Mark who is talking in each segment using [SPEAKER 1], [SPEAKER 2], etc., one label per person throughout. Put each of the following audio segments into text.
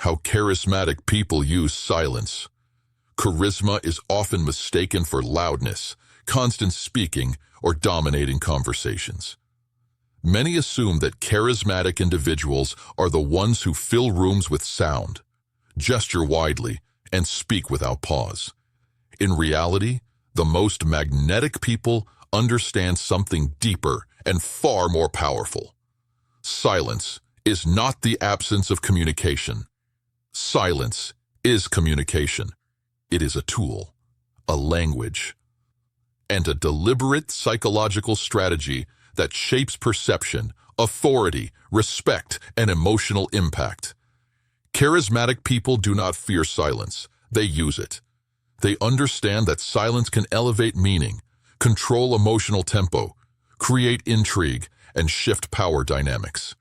[SPEAKER 1] How charismatic people use silence. Charisma is often mistaken for loudness, constant speaking, or dominating conversations. Many assume that charismatic individuals are the ones who fill rooms with sound, gesture widely, and speak without pause. In reality, the most magnetic people understand something deeper and far more powerful. Silence is not the absence of communication. Silence is communication. It is a tool, a language, and a deliberate psychological strategy that shapes perception, authority, respect, and emotional impact. Charismatic people do not fear silence. They use it. They understand that silence can elevate meaning, control emotional tempo, create intrigue, and shift power dynamics.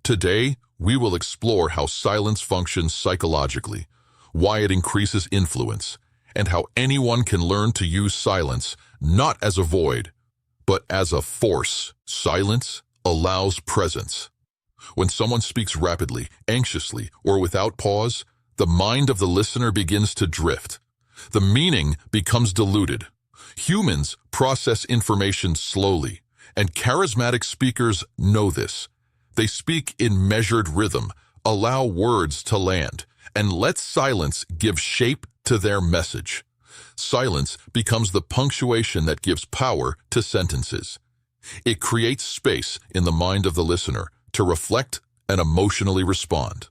[SPEAKER 1] Today, we will explore how silence functions psychologically, why it increases influence, and how anyone can learn to use silence not as a void, but as a force. Silence allows presence. When someone speaks rapidly, anxiously, or without pause, the mind of the listener begins to drift. The meaning becomes diluted. Humans process information slowly, and charismatic speakers know this. They speak in measured rhythm, allow words to land, and let silence give shape to their message. Silence becomes the punctuation that gives power to sentences. It creates space in the mind of the listener to reflect and emotionally respond.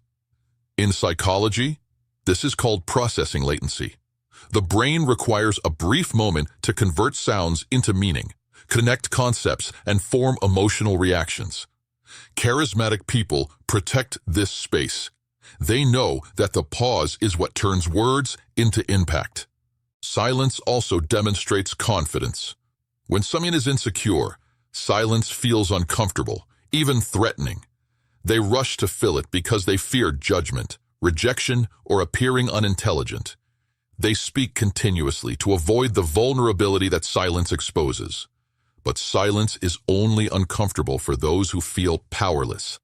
[SPEAKER 1] In psychology, this is called processing latency. The brain requires a brief moment to convert sounds into meaning, connect concepts, and form emotional reactions. Charismatic people protect this space. They know that the pause is what turns words into impact. Silence also demonstrates confidence. When someone is insecure, silence feels uncomfortable, even threatening. They rush to fill it because they fear judgment, rejection, or appearing unintelligent. They speak continuously to avoid the vulnerability that silence exposes. But silence is only uncomfortable for those who feel powerless.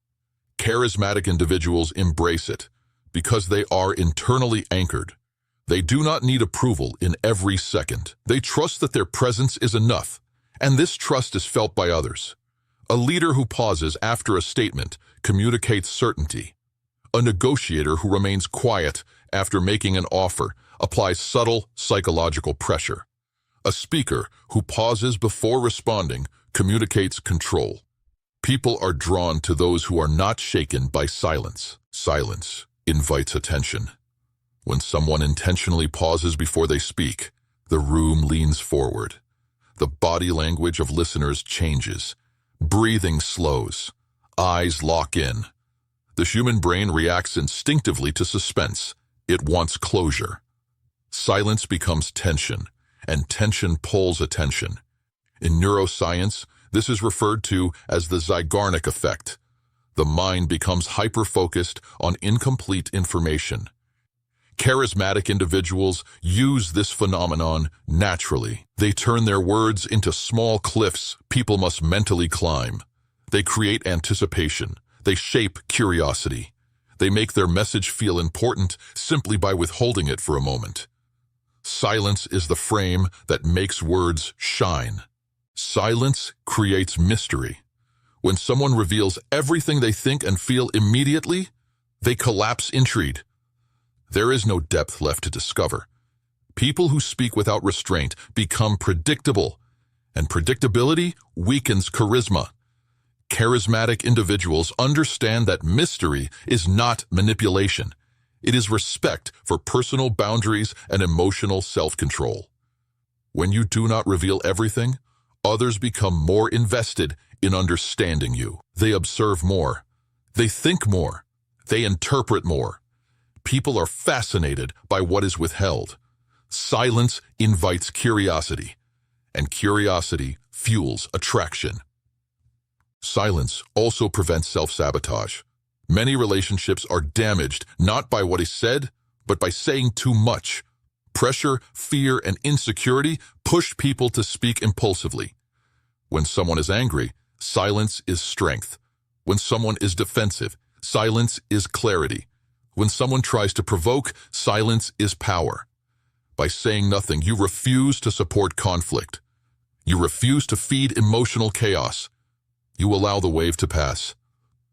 [SPEAKER 1] Charismatic individuals embrace it because they are internally anchored. They do not need approval in every second. They trust that their presence is enough, and this trust is felt by others. A leader who pauses after a statement communicates certainty. A negotiator who remains quiet after making an offer applies subtle psychological pressure. A speaker who pauses before responding communicates control. People are drawn to those who are not shaken by silence. Silence invites attention. When someone intentionally pauses before they speak, the room leans forward. The body language of listeners changes. Breathing slows. Eyes lock in. The human brain reacts instinctively to suspense. It wants closure. Silence becomes tension, and tension pulls attention. In neuroscience, this is referred to as the Zeigarnik effect. The mind becomes hyper-focused on incomplete information. Charismatic individuals use this phenomenon naturally. They turn their words into small cliffs people must mentally climb. They create anticipation. They shape curiosity. They make their message feel important simply by withholding it for a moment. Silence is the frame that makes words shine. Silence creates mystery. When someone reveals everything they think and feel immediately, they collapse intrigue. There is no depth left to discover. People who speak without restraint become predictable, and predictability weakens charisma. Charismatic individuals understand that mystery is not manipulation. It is respect for personal boundaries and emotional self-control. When you do not reveal everything, others become more invested in understanding you. They observe more. They think more. They interpret more. People are fascinated by what is withheld. Silence invites curiosity, and curiosity fuels attraction. Silence also prevents self-sabotage. Many relationships are damaged not by what is said, but by saying too much. Pressure, fear, and insecurity push people to speak impulsively. When someone is angry, silence is strength. When someone is defensive, silence is clarity. When someone tries to provoke, silence is power. By saying nothing, you refuse to support conflict. You refuse to feed emotional chaos. You allow the wave to pass.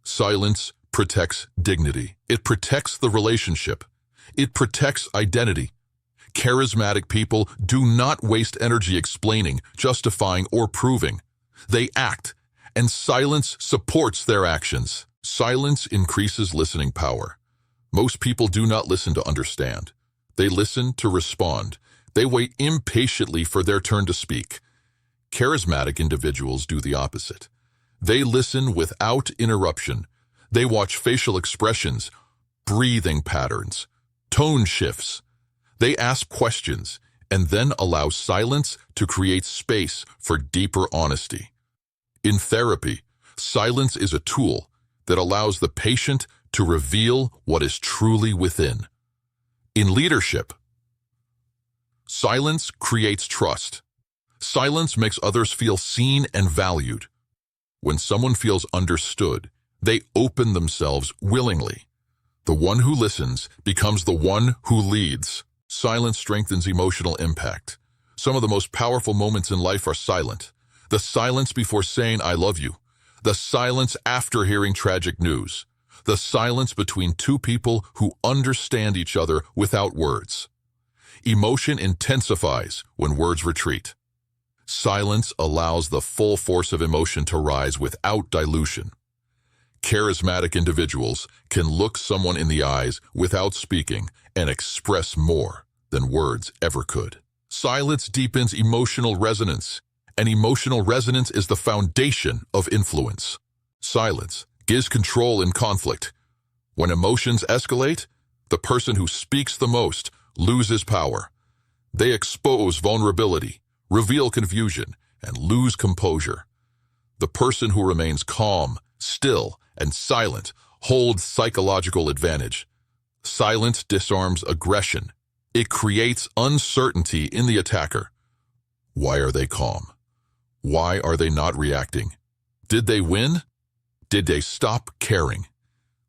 [SPEAKER 1] Silence protects dignity. It protects the relationship. It protects identity. Charismatic people do not waste energy explaining, justifying, or proving. They act, and silence supports their actions. Silence increases listening power. Most people do not listen to understand. They listen to respond. They wait impatiently for their turn to speak. Charismatic individuals do the opposite. They listen without interruption. They watch facial expressions, breathing patterns, tone shifts. They ask questions and then allow silence to create space for deeper honesty. In therapy, silence is a tool that allows the patient to reveal what is truly within. In leadership, silence creates trust. Silence makes others feel seen and valued. When someone feels understood, they open themselves willingly. The one who listens becomes the one who leads. Silence strengthens emotional impact. Some of the most powerful moments in life are silent. The silence before saying "I love you." The silence after hearing tragic news. The silence between two people who understand each other without words. Emotion intensifies when words retreat. Silence allows the full force of emotion to rise without dilution. Charismatic individuals can look someone in the eyes without speaking and express more than words ever could. Silence deepens emotional resonance, and emotional resonance is the foundation of influence. Silence gives control in conflict. When emotions escalate, the person who speaks the most loses power. They expose vulnerability, reveal confusion, and lose composure. The person who remains calm, still, and silent holds psychological advantage. Silence disarms aggression. It creates uncertainty in the attacker. Why are they calm? Why are they not reacting? Did they win? Did they stop caring?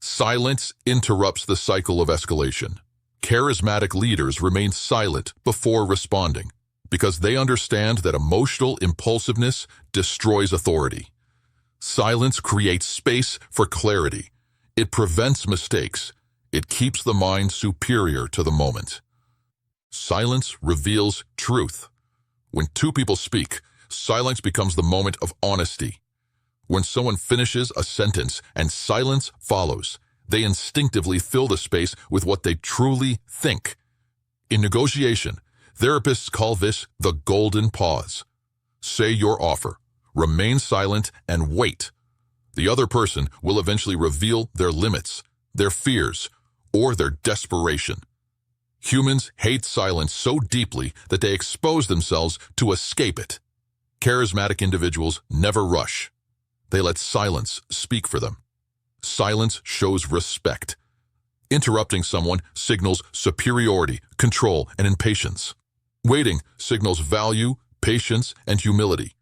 [SPEAKER 1] Silence interrupts the cycle of escalation. Charismatic leaders remain silent before responding because they understand that emotional impulsiveness destroys authority. Silence creates space for clarity. It prevents mistakes. It keeps the mind superior to the moment. Silence reveals truth. When two people speak, silence becomes the moment of honesty. When someone finishes a sentence and silence follows, they instinctively fill the space with what they truly think. In negotiation, therapists call this the golden pause. Say your offer, remain silent, and wait. The other person will eventually reveal their limits, their fears, or their desperation. Humans hate silence so deeply that they expose themselves to escape it. Charismatic individuals never rush. They let silence speak for them. Silence shows respect. Interrupting someone signals superiority, control, and impatience. Waiting signals value, patience, and humility.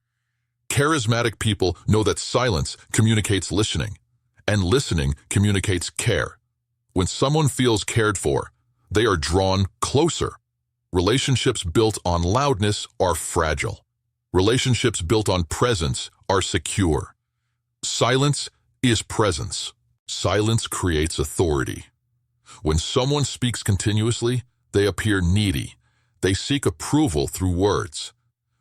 [SPEAKER 1] Charismatic people know that silence communicates listening, and listening communicates care. When someone feels cared for, they are drawn closer. Relationships built on loudness are fragile. Relationships built on presence are secure. Silence is presence. Silence creates authority. When someone speaks continuously, they appear needy. They seek approval through words.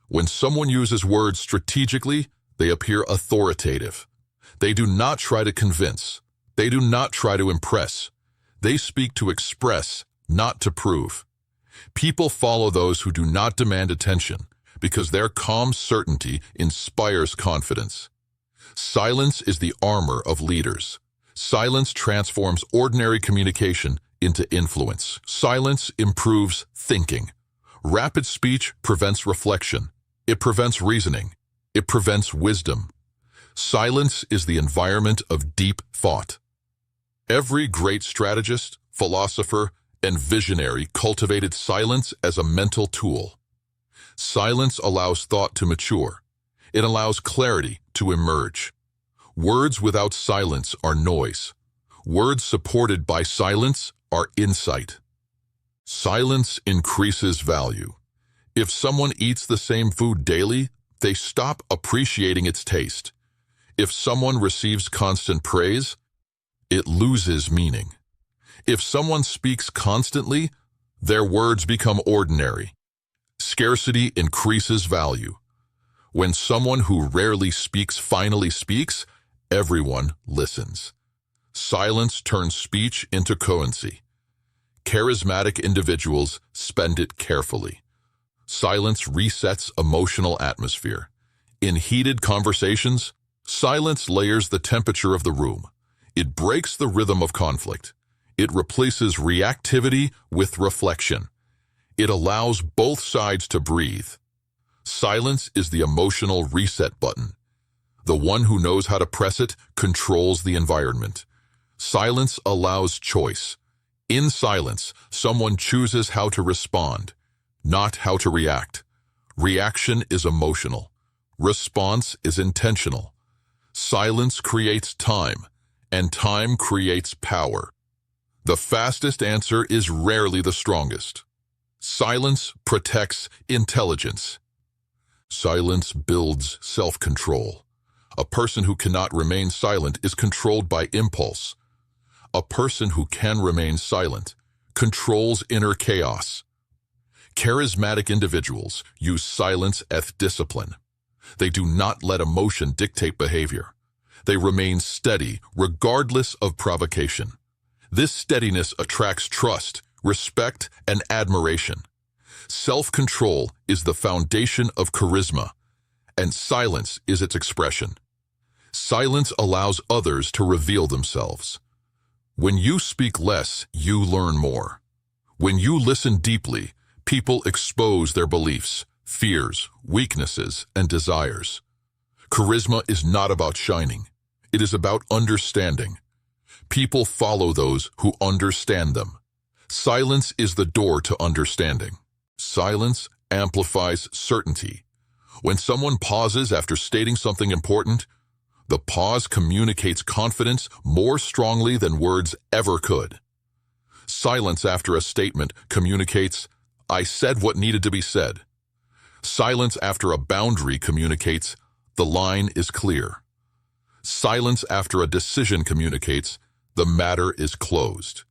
[SPEAKER 1] When someone uses words strategically, they appear authoritative. They do not try to convince. They do not try to impress. They speak to express, not to prove. People follow those who do not demand attention because their calm certainty inspires confidence. Silence is the armor of leaders. Silence transforms ordinary communication into influence. Silence improves thinking. Rapid speech prevents reflection. It prevents reasoning. It prevents wisdom. Silence is the environment of deep thought. Every great strategist, philosopher, and visionary cultivated silence as a mental tool. Silence allows thought to mature. It allows clarity to emerge. Words without silence are noise. Words supported by silence are insight. Silence increases value. If someone eats the same food daily, they stop appreciating its taste. If someone receives constant praise, it loses meaning. If someone speaks constantly, their words become ordinary. Scarcity increases value. When someone who rarely speaks finally speaks, everyone listens. Silence turns speech into currency. Charismatic individuals spend it carefully. Silence resets emotional atmosphere. In heated conversations, silence layers the temperature of the room. It breaks the rhythm of conflict. It replaces reactivity with reflection. It allows both sides to breathe. Silence is the emotional reset button. The one who knows how to press it controls the environment. Silence allows choice. In silence, someone chooses how to respond, not how to react. Reaction is emotional. Response is intentional. Silence creates time, and time creates power. The fastest answer is rarely the strongest. Silence protects intelligence. Silence builds self-control. A person who cannot remain silent is controlled by impulse. A person who can remain silent controls inner chaos. Charismatic individuals use silence as discipline. They do not let emotion dictate behavior. They remain steady regardless of provocation. This steadiness attracts trust, respect, and admiration. Self-control is the foundation of charisma, and silence is its expression. Silence allows others to reveal themselves. When you speak less, you learn more. When you listen deeply, people expose their beliefs, fears, weaknesses, and desires. Charisma is not about shining. It is about understanding. People follow those who understand them. Silence is the door to understanding. Silence amplifies certainty. When someone pauses after stating something important, the pause communicates confidence more strongly than words ever could. Silence after a statement communicates, "I said what needed to be said." Silence after a boundary communicates, "The line is clear." Silence after a decision communicates, "The matter is closed."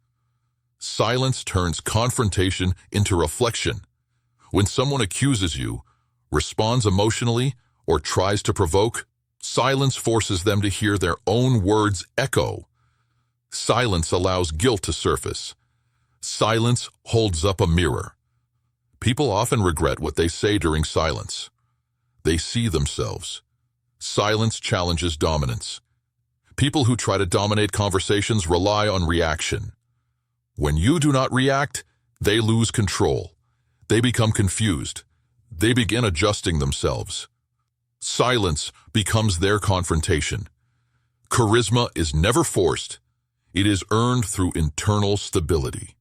[SPEAKER 1] Silence turns confrontation into reflection. When someone accuses you, responds emotionally, or tries to provoke, silence forces them to hear their own words echo. Silence allows guilt to surface. Silence holds up a mirror. People often regret what they say during silence. They see themselves. Silence challenges dominance. People who try to dominate conversations rely on reaction. When you do not react, they lose control. They become confused. They begin adjusting themselves. Silence becomes their confrontation. Charisma is never forced. It is earned through internal stability.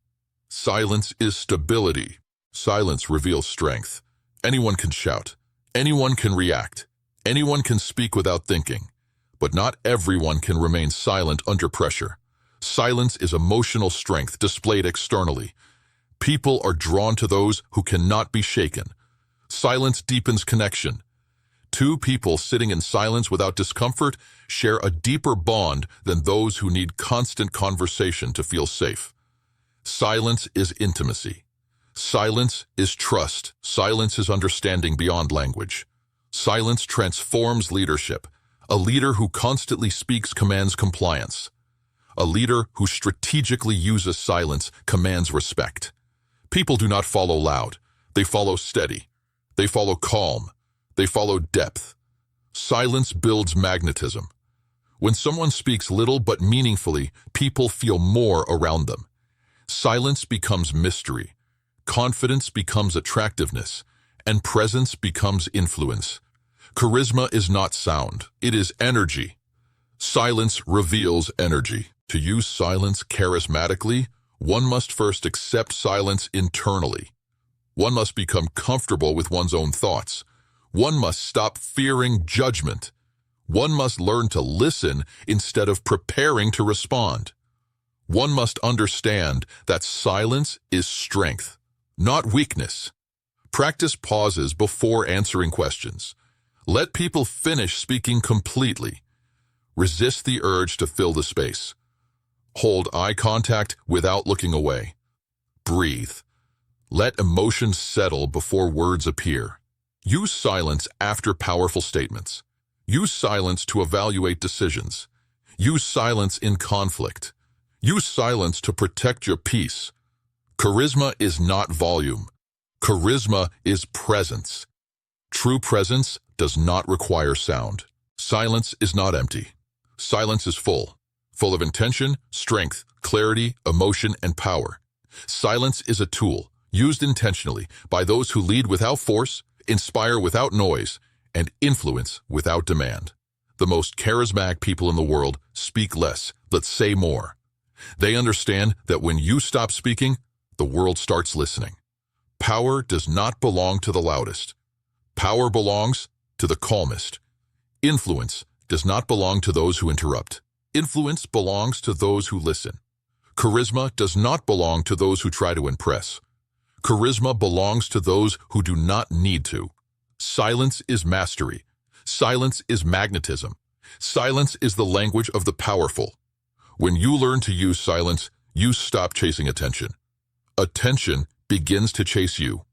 [SPEAKER 1] Silence is stability. Silence reveals strength. Anyone can shout. Anyone can react. Anyone can speak without thinking. But not everyone can remain silent under pressure. Silence is emotional strength displayed externally. People are drawn to those who cannot be shaken. Silence deepens connection. Two people sitting in silence without discomfort share a deeper bond than those who need constant conversation to feel safe. Silence is intimacy. Silence is trust. Silence is understanding beyond language. Silence transforms leadership. A leader who constantly speaks commands compliance. A leader who strategically uses silence commands respect. People do not follow loud. They follow steady. They follow calm. They follow depth. Silence builds magnetism. When someone speaks little but meaningfully, people feel more around them. Silence becomes mystery. Confidence becomes attractiveness. And presence becomes influence. Charisma is not sound. It is energy. Silence reveals energy. To use silence charismatically, one must first accept silence internally. One must become comfortable with one's own thoughts. One must stop fearing judgment. One must learn to listen instead of preparing to respond. One must understand that silence is strength, not weakness. Practice pauses before answering questions. Let people finish speaking completely. Resist the urge to fill the space. Hold eye contact without looking away. Breathe. Let emotions settle before words appear. Use silence after powerful statements. Use silence to evaluate decisions. Use silence in conflict. Use silence to protect your peace. Charisma is not volume. Charisma is presence. True presence does not require sound. Silence is not empty. Silence is full of intention, strength, clarity, emotion, and power. Silence is a tool, used intentionally by those who lead without force, inspire without noise, and influence without demand. The most charismatic people in the world speak less, but say more. They understand that when you stop speaking, the world starts listening. Power does not belong to the loudest. Power belongs to the calmest. Influence does not belong to those who interrupt. Influence belongs to those who listen. Charisma does not belong to those who try to impress. Charisma belongs to those who do not need to. Silence is mastery. Silence is magnetism. Silence is the language of the powerful. When you learn to use silence, you stop chasing attention. Attention begins to chase you.